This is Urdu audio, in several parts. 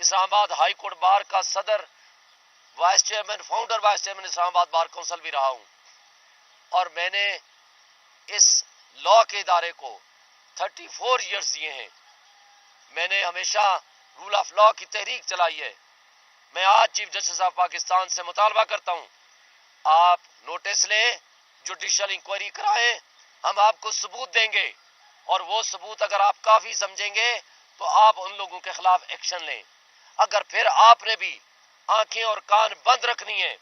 اسلام آباد ہائی کورٹ بار کا صدر، vice chairman, founder vice chairman Islamabad bar council بھی رہا ہوں، اور میں نے اس لا کے ادارے کو 34 ایئرز دیے ہیں۔ میں نے ہمیشہ رول آف لا کی تحریک چلائی ہے۔ میں آج چیف جسٹس آف پاکستان سے مطالبہ کرتا ہوں، آپ نوٹس لیں، جوڈیشل انکوائری کرائیں، ہم آپ کو ثبوت دیں گے، اور وہ ثبوت اگر آپ کافی سمجھیں گے تو آپ ان لوگوں کے خلاف ایکشن لیں۔ اگر پھر آپ نے بھی آنکھیں اور کان بند رکھنی ہے،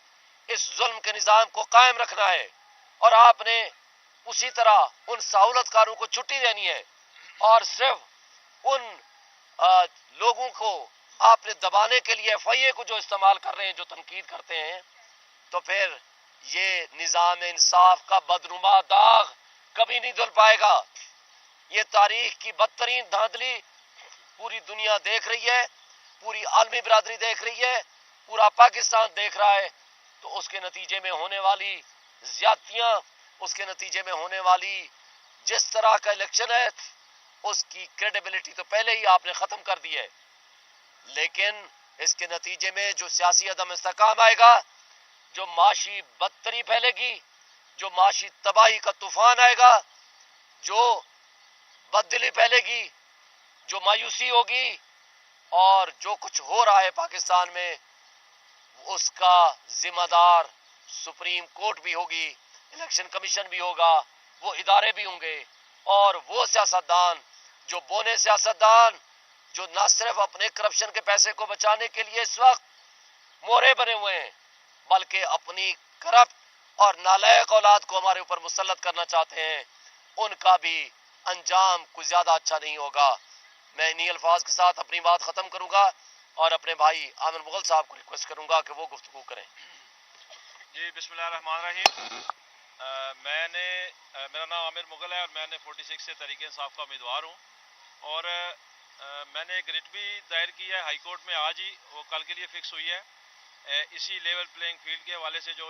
اس ظلم کے نظام کو قائم رکھنا ہے، اور آپ نے اسی طرح ان سہولت کاروں کو چھٹی دینی ہے، اور صرف ان لوگوں کو آپ نے دبانے کے لیے ایف آئی اے کو جو استعمال کر رہے ہیں، جو تنقید کرتے ہیں، تو پھر یہ نظام انصاف کا بدنما داغ کبھی نہیں دھل پائے گا۔ یہ تاریخ کی بدترین دھاندلی پوری دنیا دیکھ رہی ہے، پوری عالمی برادری دیکھ رہی ہے، پورا پاکستان دیکھ رہا ہے، تو اس کے نتیجے میں ہونے والی زیادتیاں، اس کے نتیجے میں ہونے والی جس طرح کا الیکشن ہے، اس کی کریڈیبلٹی تو پہلے ہی آپ نے ختم کر دی ہے، لیکن اس کے نتیجے میں جو سیاسی عدم استحکام آئے گا، جو معاشی بدتری پھیلے گی، جو معاشی تباہی کا طوفان آئے گا، جو بددلی پھیلے گی، جو مایوسی ہوگی، اور جو کچھ ہو رہا ہے پاکستان میں، اس کا ذمہ دار سپریم کورٹ بھی ہوگی، الیکشن کمیشن بھی ہوگا، وہ ادارے بھی ہوں گے، اور وہ سیاستدان جو بونے سیاستدان جو نہ صرف اپنے کرپشن کے پیسے کو بچانے کے لیے اس وقت مورے بنے ہوئے ہیں، بلکہ اپنی کرپٹ اور نالائق اولاد کو ہمارے اوپر مسلط کرنا چاہتے ہیں، ان کا بھی انجام کچھ زیادہ اچھا نہیں ہوگا۔ میں انہی الفاظ کے ساتھ اپنی بات ختم کروں گا، اور اپنے بھائی عامر مغل صاحب کو ریکویسٹ کروں گا کہ وہ گفتگو کریں۔ جی بسم اللہ الرحمن الرحیم۔ میرا نام عامر مغل ہے، اور میں نے 46 سے تحریک انصاف کا امیدوار ہوں، اور میں نے ایک ریٹ بھی دائر کی ہے ہائی کورٹ میں آج ہی، وہ کل کے لیے فکس ہوئی ہے، اسی لیول پلینگ فیلڈ کے حوالے سے جو